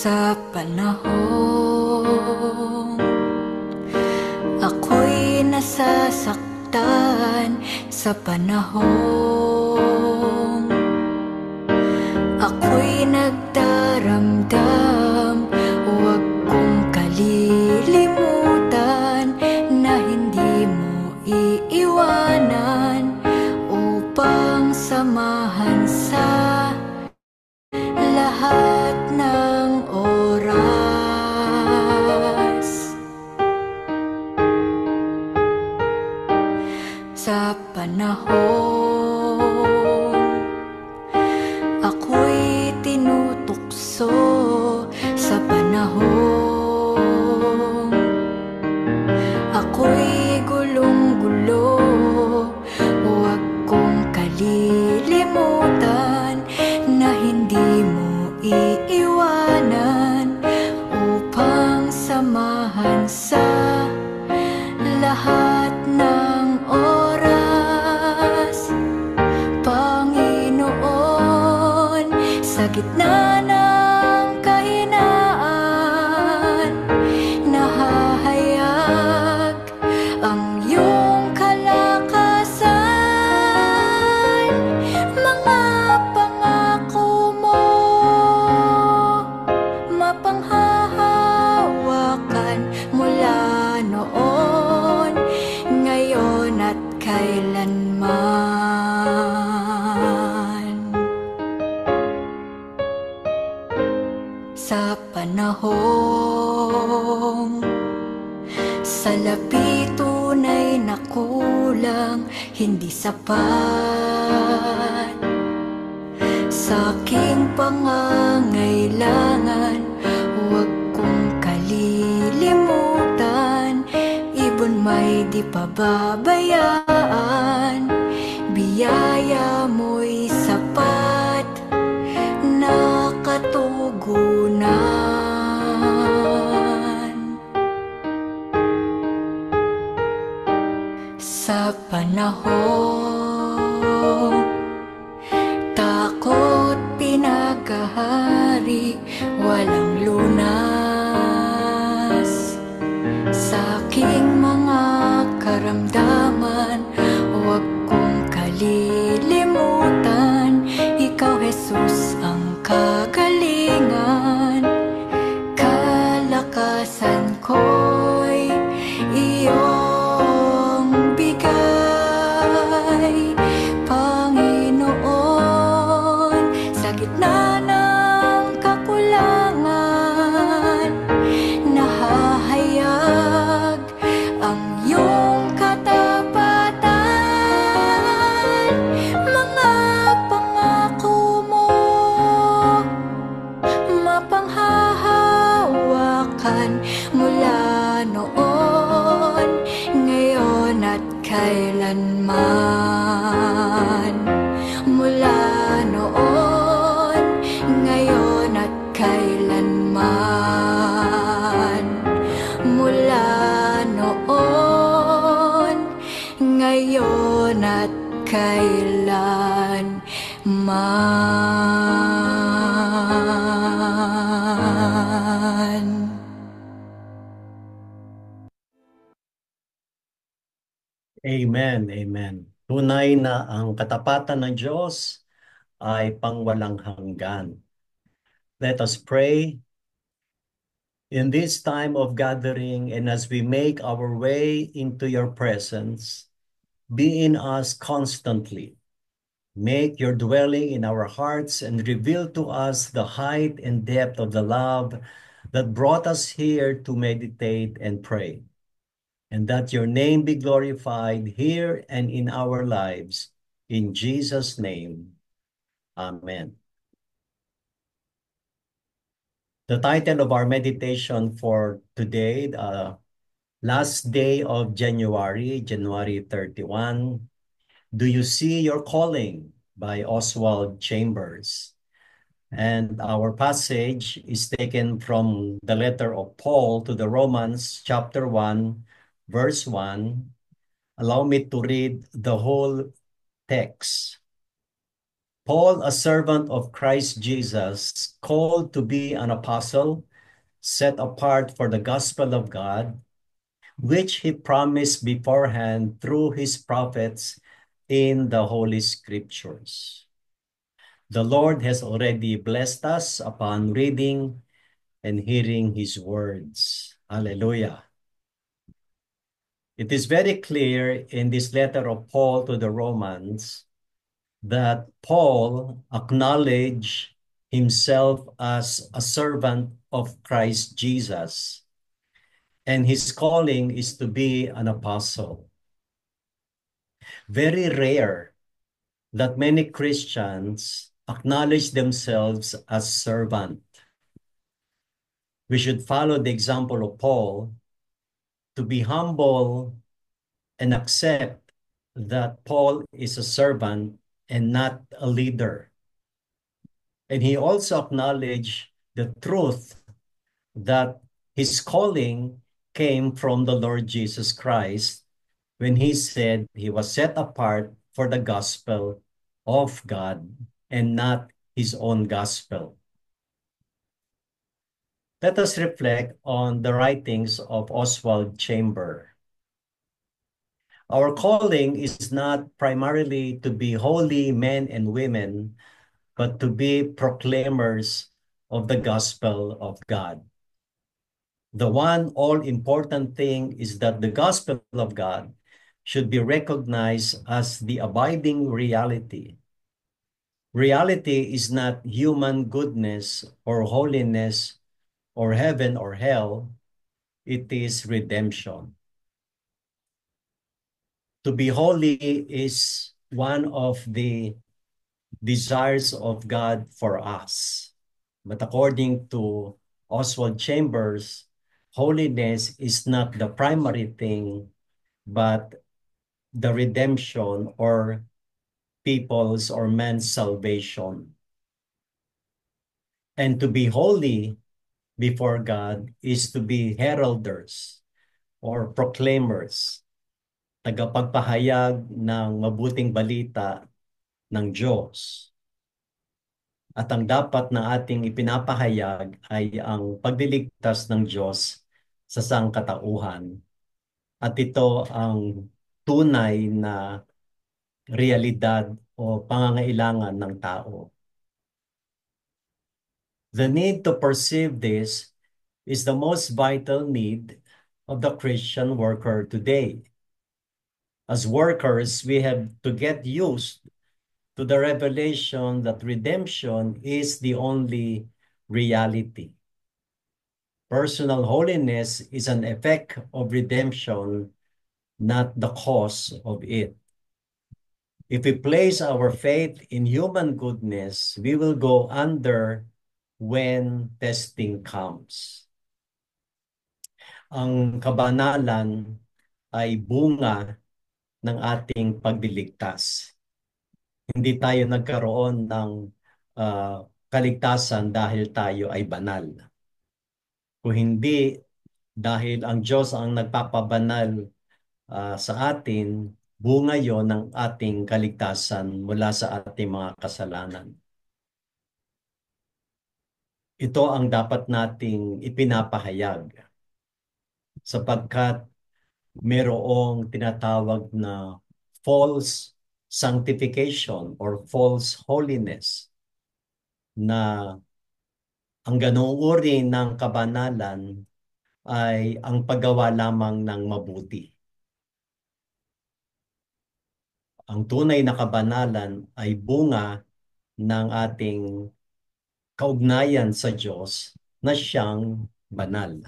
Sa panahong ako'y nasasaktan, sa panahong ako'y nagdaramdam, huwag kong kalilimutan na hindi mo iiwanan upang samahan sa lahat ng oras. Sa panahong ako'y tinutukso, sa panahong ako'y gulong-gulo, huwag kong kalilimutan na hindi mo iiwanan upang samahan sa lahat ng oras. Panginoon, sa gitna ng kahinaan, nahahayag ang iyong kalakasan. Mga pangako mo, mapanghahawakan mula noon, ngayon at kailanman. Sa panahong salapi tunay na kulang, hindi sapat sa aking pangangailangan, huwag kong kalilimutan, ibon may di pababayaan, biyaya mo'y sapat na katugunan. Sa panahong takot pinagahari, walang lunas sa aking mga karamdaman, huwag kong kalilimutan, ikaw Jesus ang kagalingan, kalakasan ko'y iyong bigay. Panginoon, sa gitna ng kakulangan, nahahayag ang iyong katapatan. Mga pangako mo, mapanghahawakan mula noon, ngayon at kailanman. Mula noon, ngayon at kailanman. Mula noon, ngayon at kailanman. Amen, amen. Tunay na ang katapatan ng Diyos ay pangwalang hanggan. Let us pray in this time of gathering, and as we make our way into your presence, be in us constantly. Make your dwelling in our hearts and reveal to us the height and depth of the love that brought us here to meditate and pray. And that your name be glorified here and in our lives. In Jesus' name, amen. The title of our meditation for today, last day of January 31, Do You See Your Calling by Oswald Chambers. And our passage is taken from the letter of Paul to the Romans, chapter 1, verse 1. Allow me to read the whole text. Paul, a servant of Christ Jesus, called to be an apostle, set apart for the gospel of God, which he promised beforehand through his prophets in the Holy Scriptures. The Lord has already blessed us upon reading and hearing his words. Hallelujah. It is very clear in this letter of Paul to the Romans that Paul acknowledged himself as a servant of Christ Jesus, and his calling is to be an apostle. Very rare that many Christians acknowledge themselves as servant. We should follow the example of Paul to be humble and accept that Paul is a servant and not a leader. And he also acknowledged the truth that his calling came from the Lord Jesus Christ when he said he was set apart for the gospel of God and not his own gospel. Let us reflect on the writings of Oswald Chamber. Our calling is not primarily to be holy men and women, but to be proclaimers of the gospel of God. The one all-important thing is that the gospel of God should be recognized as the abiding reality. Reality is not human goodness or holiness or heaven or hell. It is redemption. To be holy is one of the desires of God for us. But according to Oswald Chambers, holiness is not the primary thing, but the redemption or people's or man's salvation. And to be holy before God is to be heralders or proclaimers, tagapagpahayag ng mabuting balita ng Diyos. At ang dapat na ating ipinapahayag ay ang pagliligtas ng Diyos sa sangkatauhan. At ito ang tunay na realidad o pangangailangan ng tao. The need to perceive this is the most vital need of the Christian worker today. As workers, we have to get used to the revelation that redemption is the only reality. Personal holiness is an effect of redemption, not the cause of it. If we place our faith in human goodness, we will go under when testing comes. Ang kabanalan ay bunga ng ating pagliligtas. Hindi tayo nagkaroon ng kaligtasan dahil tayo ay banal. Kung hindi, dahil ang Diyos ang nagpapabanal sa atin, bunga yon ng ating kaligtasan mula sa ating mga kasalanan. Ito ang dapat nating ipinapahayag sapagkat mayroong tinatawag na false sanctification or false holiness na ang ganoong uri ng kabanalan ay ang paggawa lamang ng mabuti. Ang tunay na kabanalan ay bunga ng ating kaugnayan sa Diyos na siyang banal.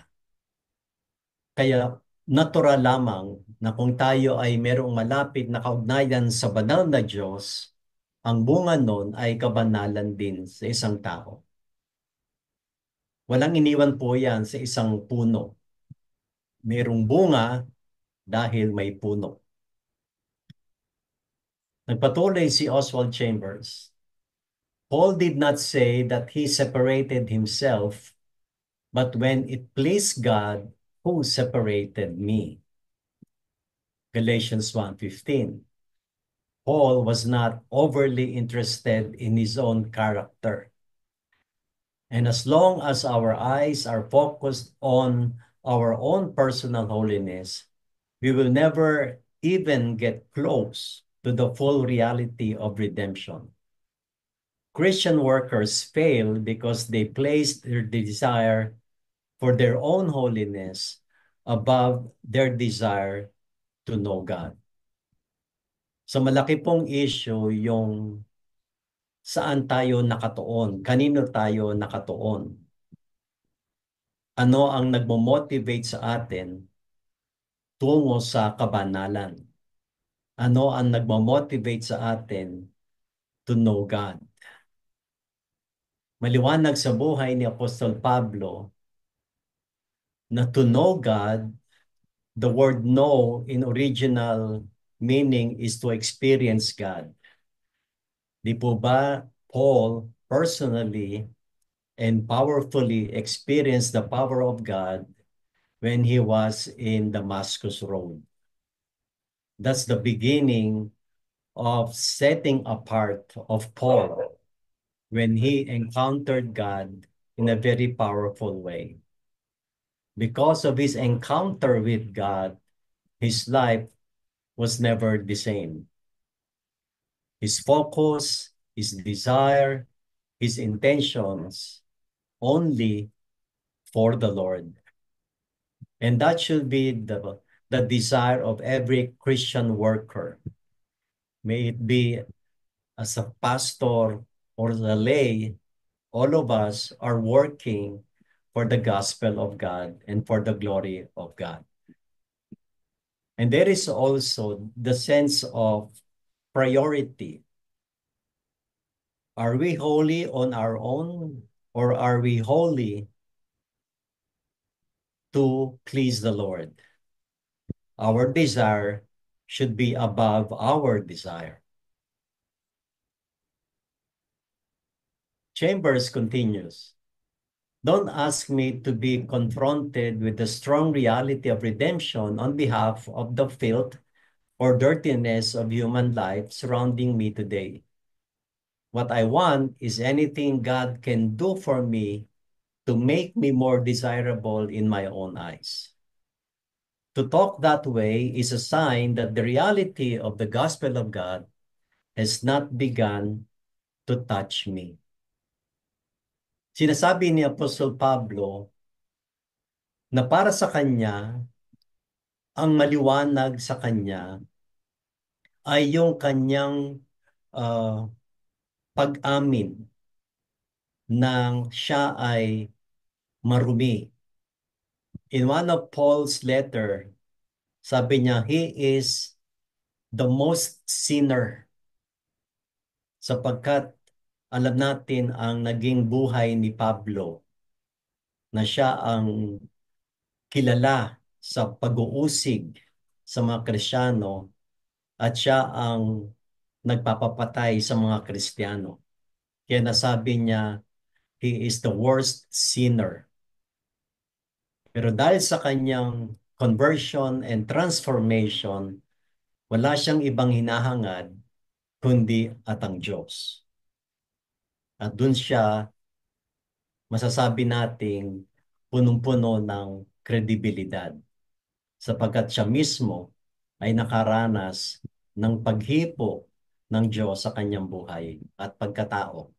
Kaya natural lamang na kung tayo ay merong malapit na kaugnayan sa banal na Diyos, ang bunga nun ay kabanalan din sa isang tao. Walang iniwan po yan sa isang puno. Merong bunga dahil may puno. Nagpatuloy si Oswald Chambers. Paul did not say that he separated himself, but when it pleased God who separated me. Galatians 1:15. Paul was not overly interested in his own character. And as long as our eyes are focused on our own personal holiness, we will never even get close to the full reality of redemption. Christian workers fail because they place their desire for their own holiness above their desire to know God. So malaki pong issue yung saan tayo nakatuon, kanino tayo nakatuon. Ano ang nagmo-motivate sa atin tungo sa kabanalan? Ano ang nagmo-motivate sa atin to know God? Maliwanag sa buhay ni Apostol Pablo na to know God, the word know in original meaning is to experience God. Di po ba Paul personally and powerfully experienced the power of God when he was in Damascus Road? That's the beginning of setting apart of Paul when he encountered God in a very powerful way. Because of his encounter with God, his life was never the same. His focus, his desire, his intentions only for the Lord. And that should be the desire of every Christian worker. May it be as a pastor or the lay, all of us are working for the gospel of God and for the glory of God. And there is also the sense of priority. Are we holy on our own, or are we holy to please the Lord? Our desire should be above our desire. Chambers continues, don't ask me to be confronted with the strong reality of redemption on behalf of the filth or dirtiness of human life surrounding me today. What I want is anything God can do for me to make me more desirable in my own eyes. To talk that way is a sign that the reality of the gospel of God has not begun to touch me. Sinasabi ni Apostol Pablo na para sa kanya, ang maliwanag sa kanya ay yung kanyang uh, pag-amin ng siya ay marumi. In one of Paul's letter, sabi niya, he is the most sinner. Sapagkat alam natin ang naging buhay ni Pablo na siya ang kilala sa pag-uusig sa mga Kristiyano at siya ang nagpapapatay sa mga Kristiyano. Kaya nasabi niya, he is the worst sinner. Pero dahil sa kanyang conversion and transformation, wala siyang ibang hinahangad kundi at ang Diyos. At dun siya masasabi nating punong-puno ng kredibilidad sapagkat siya mismo ay nakaranas ng paghipo ng Diyos sa kanyang buhay at pagkatao.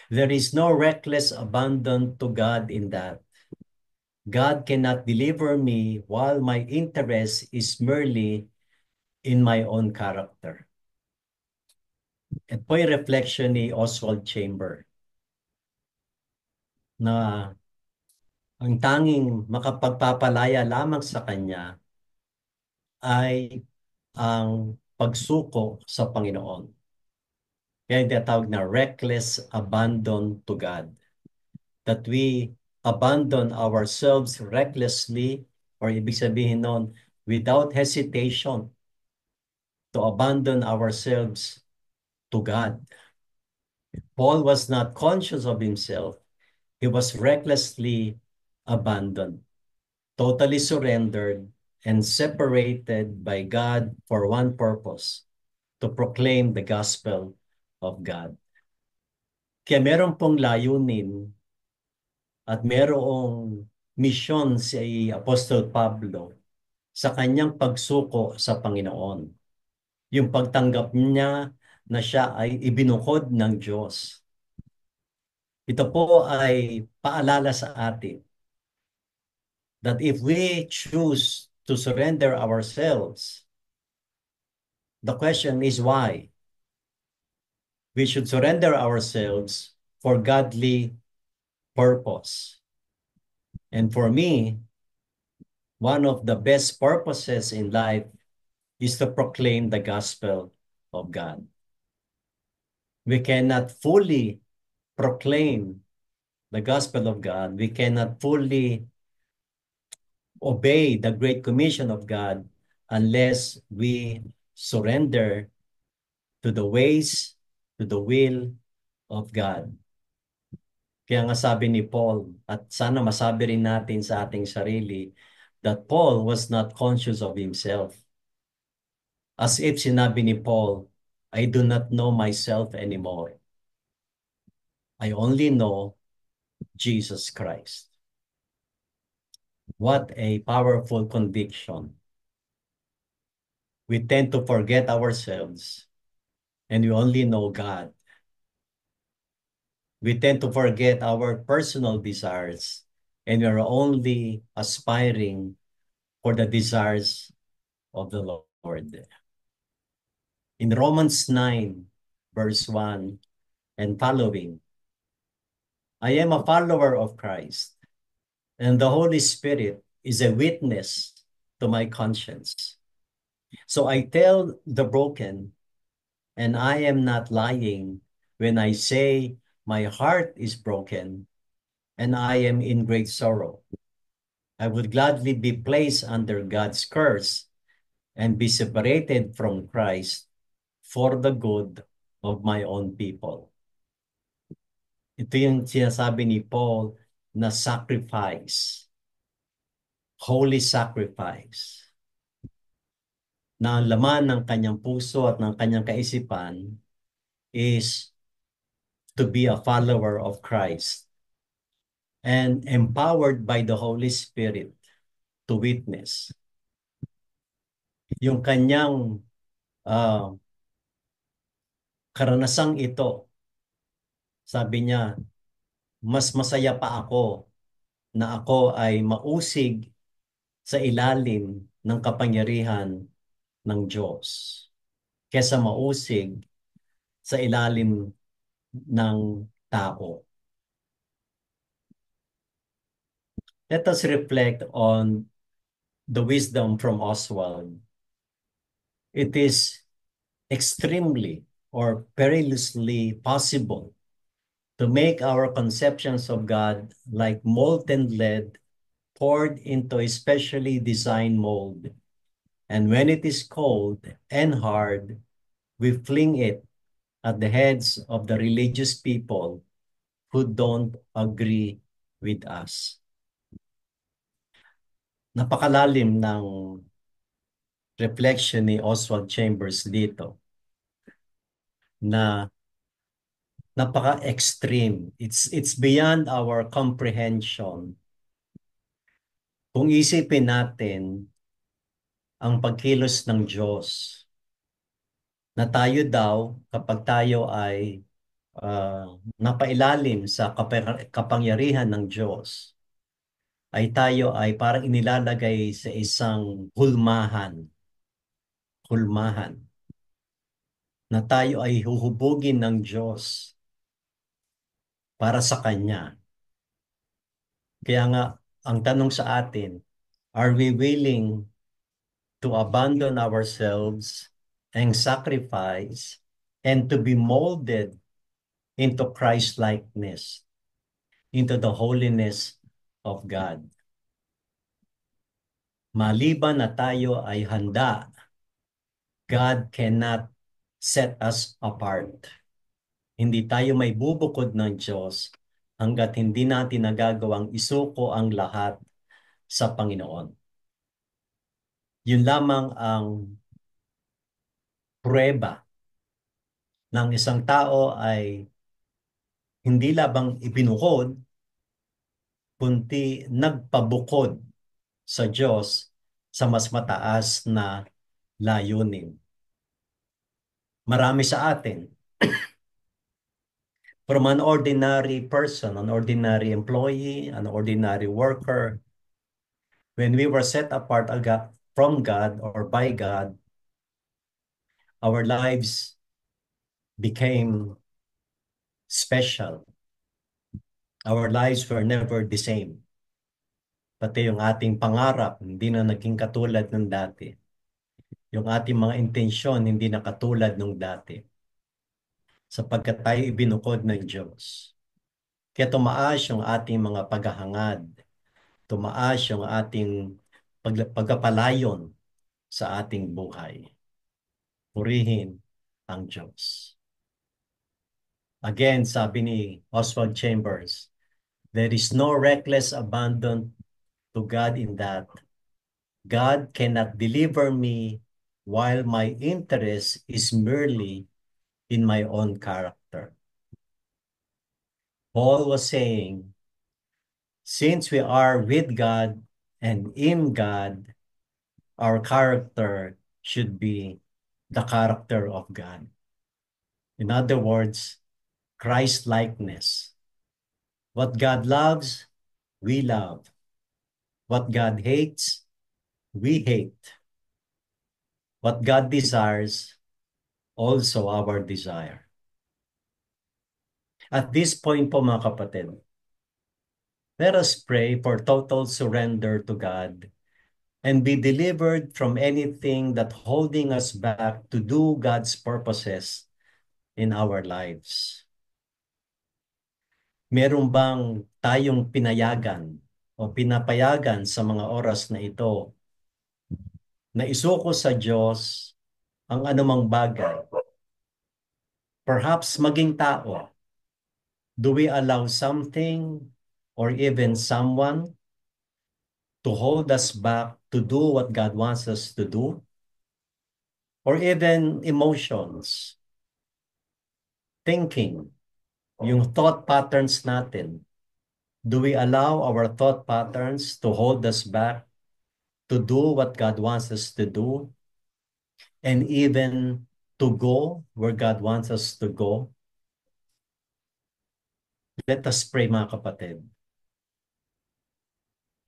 There is no reckless abandon to God in that. God cannot deliver me while my interest is merely in my own character. Ito po'y reflection ni Oswald Chamber na ang tanging makapagpapalaya lamang sa kanya ay ang pagsuko sa Panginoon. Kaya tinatawag na reckless abandon to God. That we abandon ourselves recklessly, or ibig sabihin nun, without hesitation, to abandon ourselves to God. Paul was not conscious of himself. He was recklessly abandoned, totally surrendered and separated by God for one purpose, to proclaim the gospel of God. Kaya meron pong layunin at merong misyon si Apostol Pablo sa kanyang pagsuko sa Panginoon. Yung pagtanggap niya na siya ay ibinukod ng Diyos. Ito po ay paalala sa atin that if we choose to surrender ourselves, the question is why? We should surrender ourselves for godly purpose. And for me, one of the best purposes in life is to proclaim the gospel of God. We cannot fully proclaim the gospel of God. We cannot fully obey the Great Commission of God unless we surrender to the ways, to the will of God. Kaya nga sabi ni Paul, at sana masabi rin natin sa ating sarili, that Paul was not conscious of himself. As if sinabi ni Paul, I do not know myself anymore. I only know Jesus Christ. What a powerful conviction. We tend to forget ourselves and we only know God. We tend to forget our personal desires and we are only aspiring for the desires of the Lord. In Romans 9, verse 1 and following, I am a follower of Christ, and the Holy Spirit is a witness to my conscience. So I tell the broken, and I am not lying when I say my heart is broken and I am in great sorrow. I would gladly be placed under God's curse and be separated from Christ for the good of my own people. Ito yung sinasabi ni Paul na sacrifice, holy sacrifice, na ang laman ng kanyang puso at ng kanyang kaisipan is to be a follower of Christ and empowered by the Holy Spirit to witness. Yung kanyang karanasang ito, sabi niya, mas masaya pa ako na ako ay mausig sa ilalim ng kapangyarihan ng Diyos kesa mausig sa ilalim ng tao. Let us reflect on the wisdom from Oswald. It is extremely or perilously possible to make our conceptions of God like molten lead poured into a specially designed mold. And when it is cold and hard, we fling it at the heads of the religious people who don't agree with us. Napakalalim ng reflection ni Oswald Chambers dito na napaka-extreme. It's beyond our comprehension. Kung isipin natin ang pagkilos ng Diyos, na tayo daw, kapag tayo ay napailalim sa kapangyarihan ng Diyos, ay tayo ay parang inilalagay sa isang hulmahan, na tayo ay huhubugin ng Diyos para sa Kanya. Kaya nga, ang tanong sa atin, are we willing to abandon ourselves and sacrifice and to be molded into Christ-likeness, into the holiness of God? Maliban na tayo ay handa, God cannot set us apart. Hindi tayo may bubukod ng Diyos hanggat hindi natin nagagawang isuko ang lahat sa Panginoon. Yun lamang ang pruweba ng isang tao ay hindi labang ibinukod, kundi nagpabukod sa Diyos sa mas mataas na layunin. Marami sa atin, from an ordinary person, an ordinary employee, an ordinary worker, when we were set apart from God or by God, our lives became special. Our lives were never the same. Pati yung ating pangarap, hindi na naging katulad ng dati. Yung ating mga intensyon, hindi na katulad ng dati. Sapagkat tayo ibinukod ng Diyos. Kaya tumaas yung ating mga paghahangad. Tumaas yung ating pagkapalayon sa ating buhay. Purihin ang Diyos. Again, sabi ni Oswald Chambers, there is no reckless abandon to God in that God cannot deliver me while my interest is merely in my own character. Paul was saying, since we are with God and in God, our character should be the character of God. In other words, Christ-likeness. What God loves, we love. What God hates, we hate. What God desires, also our desire. At this point po mga kapatid, let us pray for total surrender to God and be delivered from anything that holding us back to do God's purposes in our lives. Meron bang tayong pinayagan o pinapayagan sa mga oras na ito na isuko sa Diyos ang anumang bagay? Perhaps maging tao. Do we allow something or even someone to hold us back to do what God wants us to do? Or even emotions, thinking, yung thought patterns natin. Do we allow our thought patterns to hold us back to do what God wants us to do and even to go where God wants us to go? Let us pray mga kapatid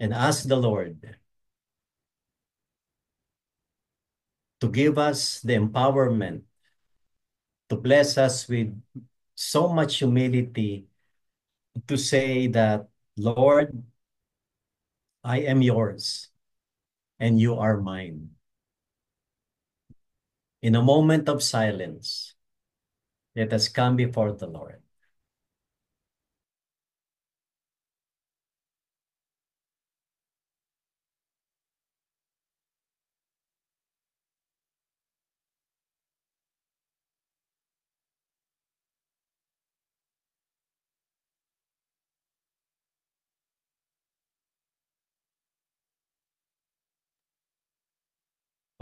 and ask the Lord to give us the empowerment to bless us with so much humility to say that, Lord, I am yours and you are mine. In a moment of silence, let us come before the Lord.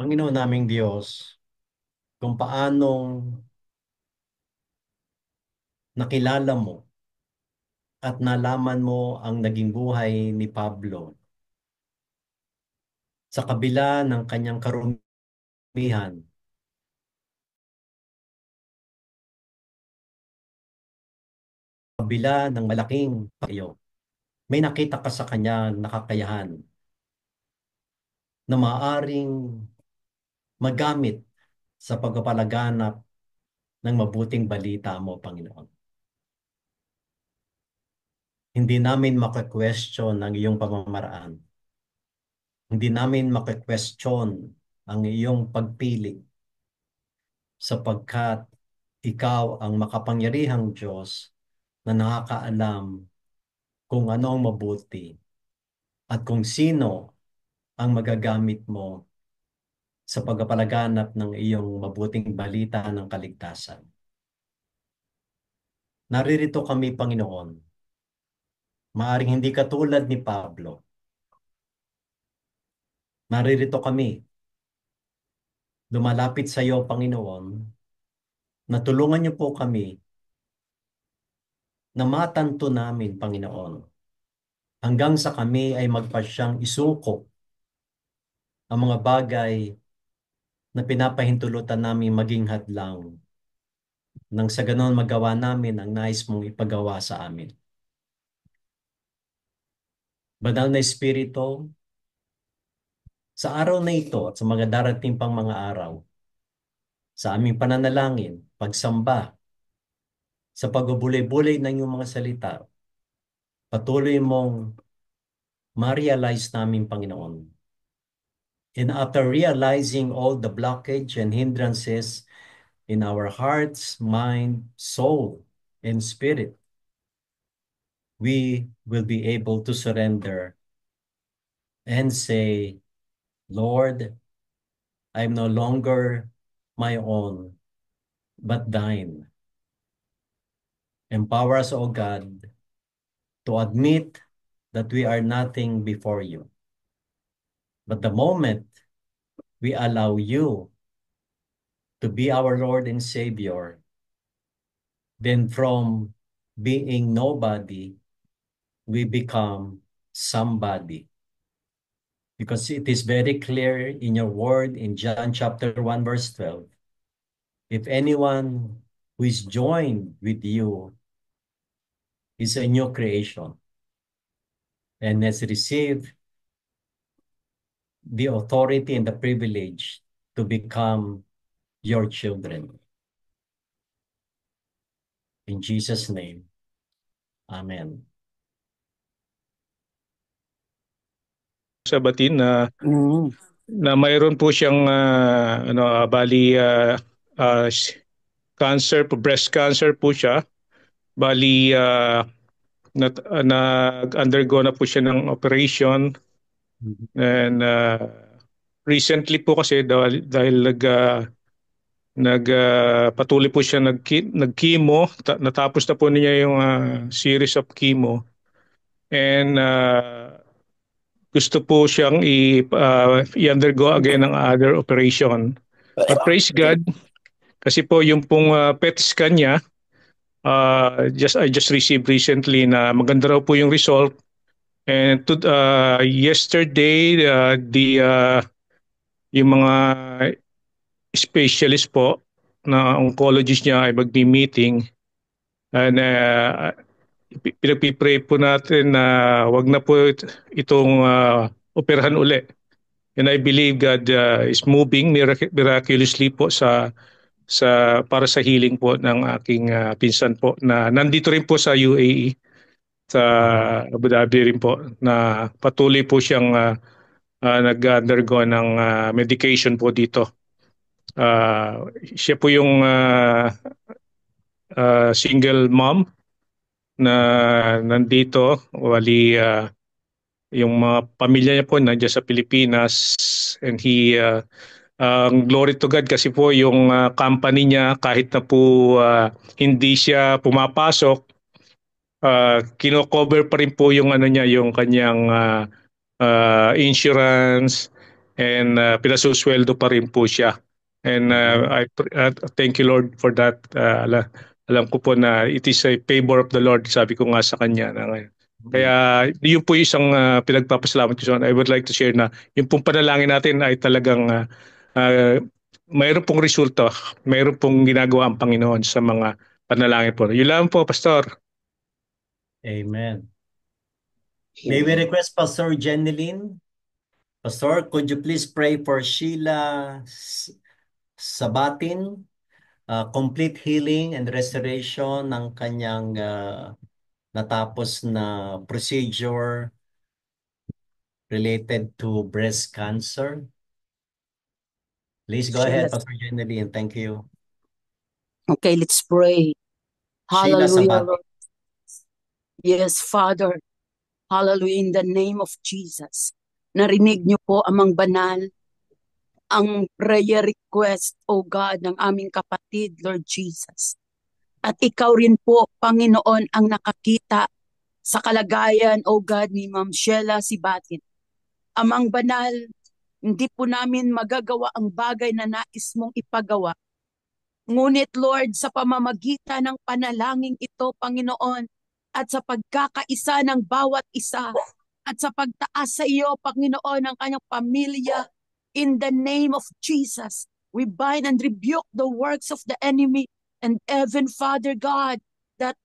Panginoon naming Diyos, kung paanong nakilala mo at nalaman mo ang naging buhay ni Pablo sa kabila ng kanyang karumihan, sa kabila ng malaking payo, may nakita ka sa kanya nakakayahan na maaring magamit sa pagpapalaganap ng mabuting balita mo, Panginoon. Hindi namin maka-question ang iyong pamamaraan. Hindi namin maka-question ang iyong pagpili sapagkat ikaw ang makapangyarihang Diyos na nakakaalam kung ano ang mabuti at kung sino ang magagamit mo sa pagpapalaganap ng iyong mabuting balita ng kaligtasan. Naririto kami, Panginoon. Maaring hindi katulad ni Pablo. Naririto kami lumalapit sa iyo, Panginoon, na tulungan niyo po kami na matanto namin, Panginoon, hanggang sa kami ay magpasyang isuko ang mga bagay na pinapahintulutan namin maging hadlang nang sa ganon magawa namin ang nais mong ipagawa sa amin. Banal na Espiritu, sa araw na ito at sa mga darating pang mga araw, sa aming pananalangin, pagsamba, sa pagbubulay-bulay ng iyong mga salita, patuloy mong ma-realize namin, Panginoon. And after realizing all the blockage and hindrances in our hearts, mind, soul, and spirit, we will be able to surrender and say, Lord, I'm no longer my own, but thine. Empower us, O God, to admit that we are nothing before you. But the moment we allow you to be our Lord and Savior, then from being nobody, we become somebody. Because it is very clear in your word in John chapter 1, verse 12. If anyone who is joined with you is a new creation and has received the authority and the privilege to become your children. In Jesus' name, Amen. Sa batin na mayroon po siyang bali cancer, breast cancer po siya. Bali nag-undergo na po siya ng operation, and recently po kasi dahil patuloy po siya nag-chemo, natapos na po niya yung series of chemo, and gusto po siyang i-undergo again ng other operation. But praise God, kasi po yung pong PET scan niya, I just received recently na maganda raw po yung result. And yesterday, yung mga specialist po na oncologist niya ay magbi-meeting, and pinagpipray po natin na wag na po itong operahan uli. And I believe God is moving miraculously po para sa healing po ng aking pinsan po na nandito rin po sa UAE, sa Abu Dhabi rin po, na patuloy po siyang nag-undergo ng medication po dito. Siya po yung single mom na nandito. Wali yung mga pamilya niya po nandiyan sa Pilipinas, and ang glory to God kasi po yung company niya, kahit na po hindi siya pumapasok, kino-cover pa rin po yung niya, yung kanyang insurance, and pinasusweldo pa rin po siya. And I thank you, Lord, for that. Alam ko po na it is a favor of the Lord, sabi ko nga sa kanya na ngayon. Kaya yun po isang pinagpapasalamat ko. I would like to share na yung pong panalangin natin ay talagang mayroon pong resulta, mayroon pong ginagawa ang Panginoon sa mga panalangin po. Yun lang po, Pastor. Amen. May we request Pastor Jeneline? Pastor, could you please pray for Sheila Sabatin, complete healing and restoration ng kanyang natapos na procedure related to breast cancer? Please go ahead, Pastor Jeneline. Thank you. Okay, let's pray. Sheila Hallelujah, Sabatin. Lord. Yes, Father. Hallelujah, in the name of Jesus. Narinig niyo po, Amang Banal, ang prayer request, O God, ng aming kapatid, Lord Jesus. At ikaw rin po, Panginoon, ang nakakita sa kalagayan, O God, ni Ma'am Sheila Sibatin. Amang Banal, Hindi po namin magagawa ang bagay na nais mong ipagawa. Ngunit Lord, sa pamamagitan ng panalangin ito, Panginoon, at sa pagkakaisa ng bawat isa, at sa pagtaas sa iyo, Panginoon, ng kanyang pamilya, in the name of Jesus, we bind and rebuke the works of the enemy, and even, Father God, that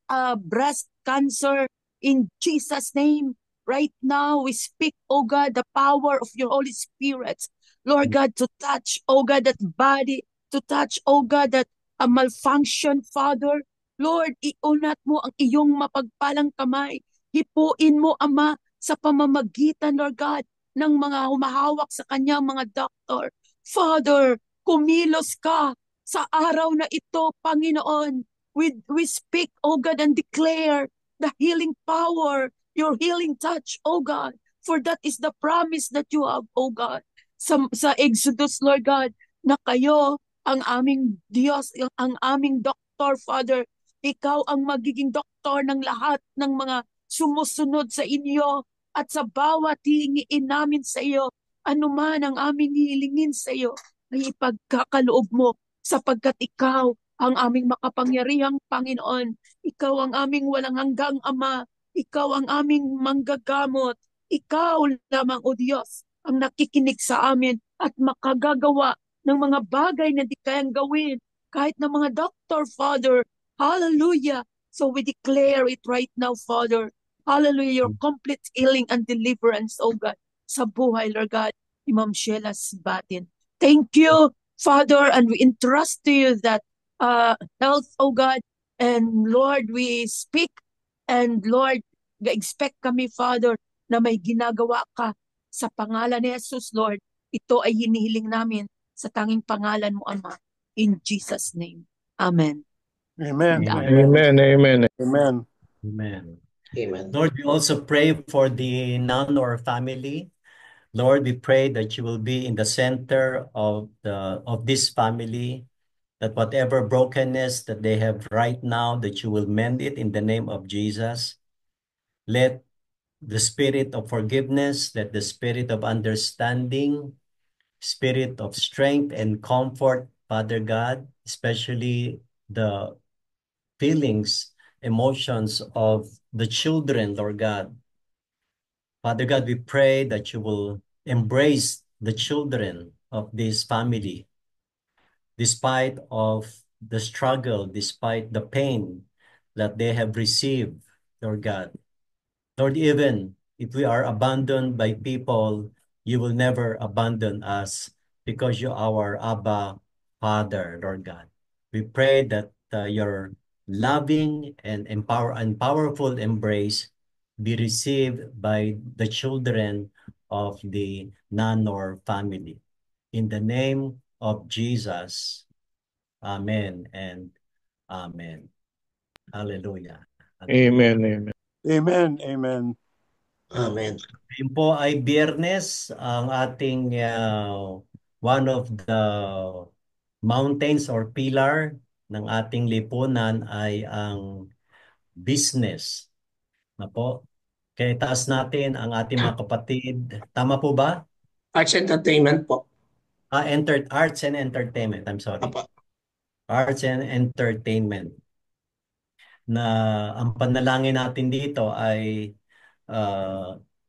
breast cancer, in Jesus' name, right now, we speak, oh God, the power of your Holy Spirit, Lord God, to touch, oh God, that body, to touch, oh God, that a malfunction, Father. Lord, iunat mo ang iyong mapagpalang kamay. Hipuin mo, Ama, sa pamamagitan, Lord God, ng mga humahawak sa kanyang mga doktor. Father, kumilos ka sa araw na ito, Panginoon. We speak, oh God, and declare the healing power, your healing touch, oh God. For that is the promise that you have, oh God. Sa Exodus, Lord God, na kayo ang aming Diyos, ang aming doktor, Father. Ikaw ang magiging doktor ng lahat ng mga sumusunod sa inyo at sa bawat hihingiin namin sa iyo, anuman ang aming hihilingin sa iyo, ay ipagkakaloob mo sapagkat ikaw ang aming makapangyarihang Panginoon. Ikaw ang aming walang hanggang Ama. Ikaw ang aming manggagamot. Ikaw lamang, O Diyos, ang nakikinig sa amin at makagagawa ng mga bagay na di kayang gawin kahit ng mga doctor, Father. Hallelujah. So we declare it right now, Father. Hallelujah, your complete healing and deliverance, oh God, sa buhay, Lord God, ni Ma'am Sheila Batin. Thank you, Father, and we entrust to you that health, oh God, and Lord, we speak, and Lord, expect kami, Father, na may ginagawa ka sa pangalan ni Jesus, Lord. Ito ay hinihiling namin sa tanging pangalan mo, Ama. In Jesus' name. Amen. Amen. Amen. Amen. Amen. Amen. Amen. Lord, we also pray for the Nanor family. Lord, we pray that you will be in the center of this family, that whatever brokenness that they have right now, that you will mend it in the name of Jesus. Let the spirit of forgiveness, let the spirit of understanding, spirit of strength and comfort, Father God, especially the feelings, emotions of the children, Lord God. Father God, we pray that you will embrace the children of this family, despite of the struggle, despite the pain that they have received, Lord God. Lord, even if we are abandoned by people, you will never abandon us because you are our Abba Father, Lord God. We pray that your loving and powerful embrace be received by the children of the Nanor family. In the name of Jesus, Amen and Amen. Hallelujah. Amen. Amen. Amen. Amen. Amen. Yun po ay Biyernes, ang ating one of the mountains or pillar ng ating lipunan ay ang business. Na po. Kaya taas natin ang ating mga kapatid. Tama po ba? Arts Entertainment po. Arts and Entertainment. I'm sorry. Apa. Arts and Entertainment. Na ang panalangin natin dito ay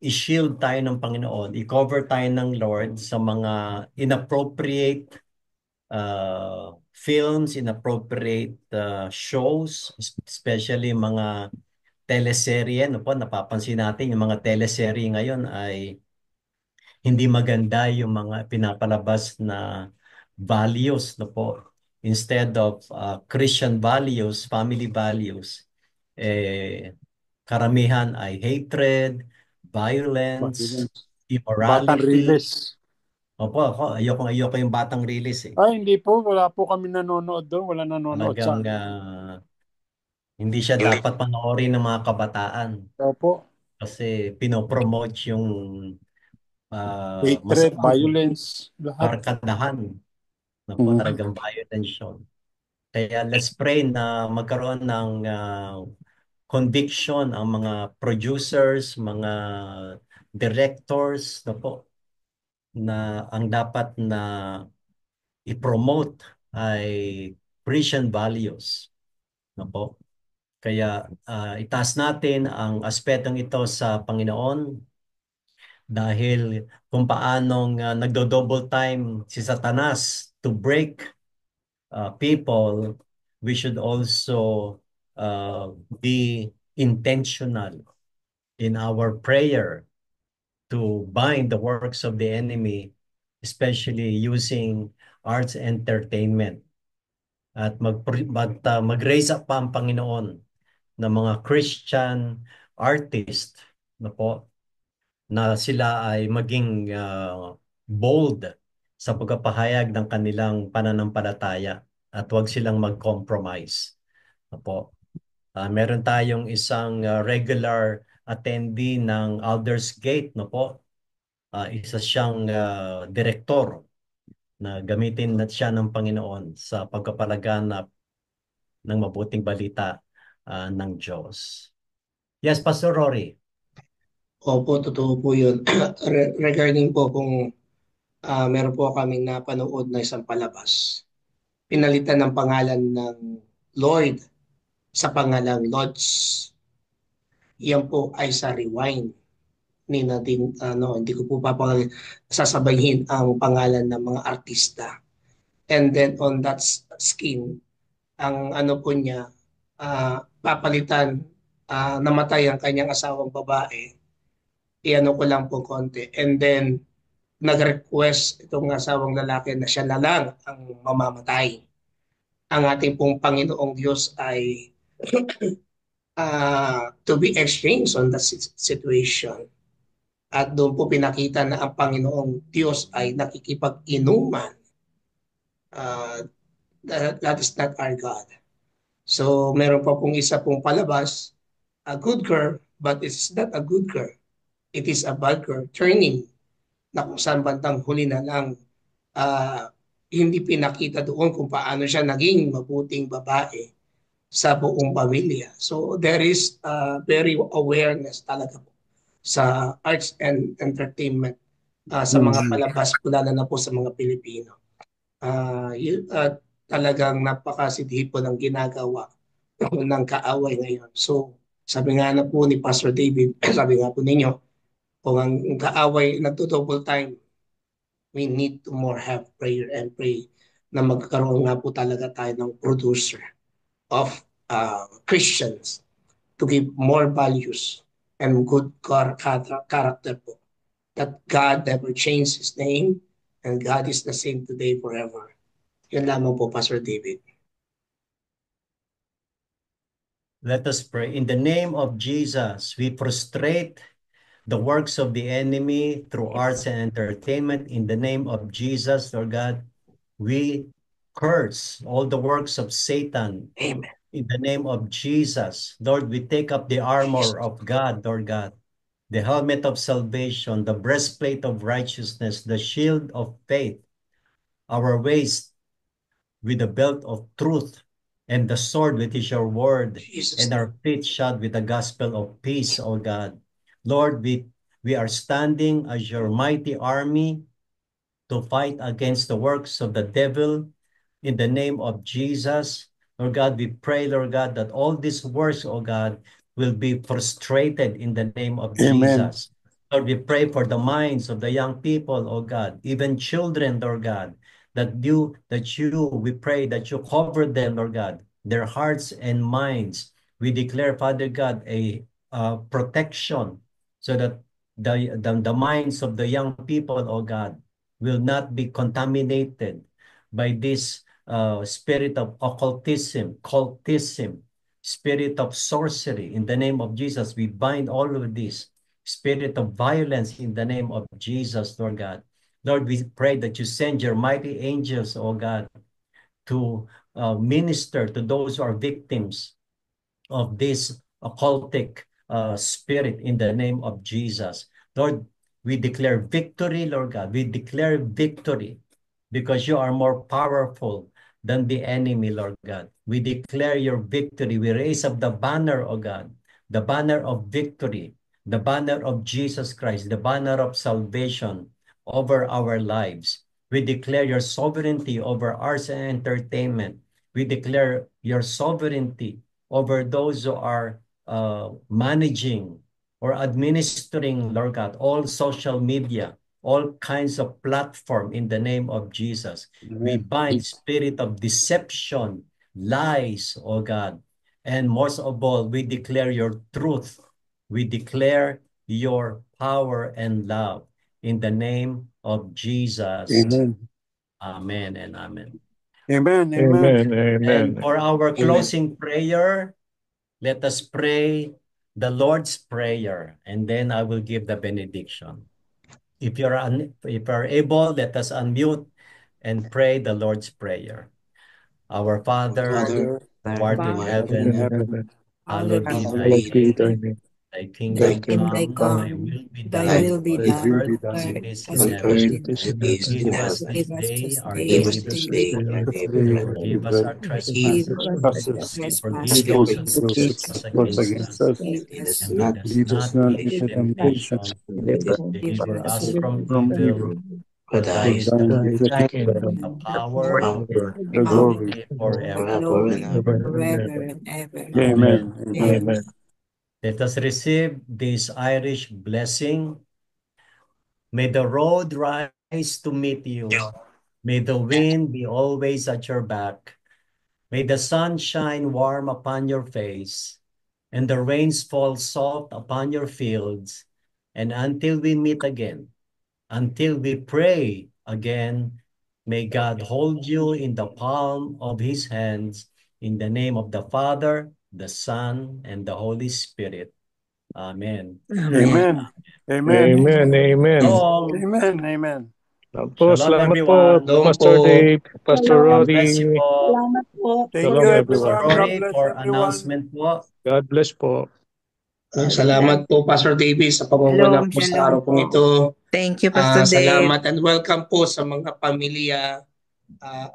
i-shield tayo ng Panginoon, i-cover tayo ng Lord sa mga inappropriate films, inappropriate shows, especially mga teleserye. No po, napapansin natin yung mga teleserye ngayon ay hindi maganda yung mga pinapalabas na values, no po. Instead of Christian values, family values, karamihan ay hatred, violence, Batang immorality. release. Opo, ayoko yung batang release eh. Ay, hindi po. Wala po kami nanonood doon. Wala nanonood sa Talagang hindi siya dapat panoorin ng mga kabataan Opo. kasi pinopromote yung Hatred, masamang violence, lahat. barkadahan na po, Mhm. talagang violence yun. Kaya let's pray na magkaroon ng conviction ang mga producers, mga directors, no po, na ang dapat na i-promote ay Christian values. No po? Kaya itaas natin ang aspetong ito sa Panginoon dahil kung paanong nagdo-double time si Satanas to break people, we should also be intentional in our prayer to bind the works of the enemy, especially using arts entertainment. At mag-raise up pa ang Panginoon ng mga Christian artist na po, na sila ay maging bold sa pagpapahayag ng kanilang pananampalataya at huwag silang mag-compromise. Na po. Meron tayong isang regular attendee ng Alders Gate, no po. Isa siyang direktor na gamitin na siya ng Panginoon sa pagpapalaganap ng mabuting balita ng Diyos. Yes, Pastor Rory. Opo, totoo po yun. Regarding po kung meron po kaming napanood na isang palabas, pinalitan ng pangalan ng Lloyd sa pangalang Lodge. Yan po ay sa Rewind ni Nadine, hindi ko po sasabayin ang pangalan ng mga artista. And then on that skin, ang ano po niya, papalitan, namatay ang kanyang asawang babae. Iano ko lang po konti. And then, nag-request itong asawang lalaki na siya na lang ang mamamatay. Ang ating pong Panginoong Diyos ay to be exchanged on that situation. At doon po pinakita na ang Panginoong Diyos ay nakikipag-inuman. That is not our God. So meron pa pong isa pong palabas, a good girl, but it's not a good girl. It is a bad girl turning na kung saan bandang huli na lang hindi pinakita doon kung paano siya naging mabuting babae sa buong pamilya. So there is very awareness talaga po sa arts and entertainment sa mga palabas, lalo na po sa mga Pilipino. Talagang napakasidhi po ng ginagawa ng kaaway ngayon. So sabi nga na po ni Pastor David, sabi nga po ninyo, kung ang kaaway nagdo-double time, we need to more have prayer and pray na magkaroon nga po talaga tayo ng producer of Christians to give more values and good character po. That God never changed His name and God is the same today forever. Yun lamang po, Pastor David. Let us pray. In the name of Jesus, we prostrate the works of the enemy through arts and entertainment. In the name of Jesus, Lord God, we curse all the works of Satan. Amen. In the name of Jesus, Lord, we take up the armor of God, Lord God, the helmet of salvation, the breastplate of righteousness, the shield of faith, our waist with the belt of truth, and the sword which is your word, and our feet shod with the gospel of peace, O God. Lord, we are standing as your mighty army to fight against the works of the devil. In the name of Jesus, Lord God, we pray, Lord God, that all these works, oh God, will be frustrated in the name of Jesus. Lord, we pray for the minds of the young people, oh God, even children, Lord God, we pray that you cover them, Lord God, their hearts and minds. We declare, Father God, a protection so that the minds of the young people, oh God, will not be contaminated by this spirit of occultism, cultism, spirit of sorcery. In the name of Jesus, we bind all of this spirit of violence in the name of Jesus, Lord God. Lord, we pray that you send your mighty angels, oh God, to minister to those who are victims of this occultic spirit in the name of Jesus. Lord, we declare victory, Lord God. We declare victory because you are more powerful than the enemy, Lord God. We declare your victory. We raise up the banner, oh God, the banner of victory, the banner of Jesus Christ, the banner of salvation over our lives. We declare your sovereignty over arts and entertainment. We declare your sovereignty over those who are managing or administering, Lord God, all social media, all kinds of platform in the name of Jesus. We Amen. bind spirit of deception, lies, oh God. And most of all, we declare your truth. We declare your power and love in the name of Jesus. Amen. Amen and amen. Amen. Amen. Amen. Amen. And for our closing prayer, let us pray the Lord's Prayer, and then I will give the benediction. If you're able, let us unmute and pray the Lord's Prayer. Our Father, Father, who art in heaven, Amen. hallowed be thy Hallowed be name. thy name. Thy Thy kingdom Kingdom come, thy come, will be thy done will be on Thy will done, be earth done as earth it is as in on it heaven. is earth It in is as in it heaven. is heaven. in Give us heaven. this Give us day this our day Give daily us our this bread, day daily our Daily daily bread, bread, and bread. forgive us bread, our Forgive forgive trespasses, us us our trespasses, as we trespasses, forgive forgive those us who our as those trespass trespasses, who against against against us. us, us. we Lead us and sin. lead not us Lead into us not not into into temptation, temptation, temptation, but Forgive deliver us us deliver from from evil. evil. For For thine thine For is the thine is the is kingdom, the kingdom, the and the power, power, power, the and the power, glory, glory and the forever. forever and glory ever. forever and ever. Amen. Amen. Amen. Amen. Amen. Let us receive this Irish blessing. May the road rise to meet you. May the wind be always at your back. May the sun shine warm upon your face, and the rains fall soft upon your fields. And until we meet again, until we pray again, may God hold you in the palm of his hands, in the name of the Father, the Son, and the Holy Spirit. Amen. Amen. Amen. Amen. Amen. Amen. Shalom. Amen. Amen. Po, Shalom, salamat po, everyone. Doon Pastor po. Dave, Pastor Shalom. God bless you Rory. po. Salamat po. Thank you, Shalom, Pastor everyone. everyone. God Rory bless for everyone. announcement po. God bless po. Salamat po, Pastor Davis, sa pangunguna Shalom, po sa shalom araw pong po. ito. Thank you, Pastor Dave. Salamat and welcome po sa mga pamilya.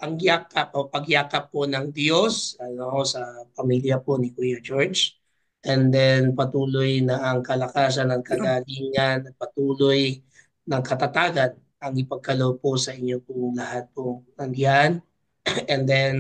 Ang yakap o pagyakap po ng Diyos sa pamilya po ni Kuya George. And then patuloy na ang kalakasan ng kagalingan, patuloy ng katatagan ang ipagkaloob po sa inyo pong lahat po nandiyan. And then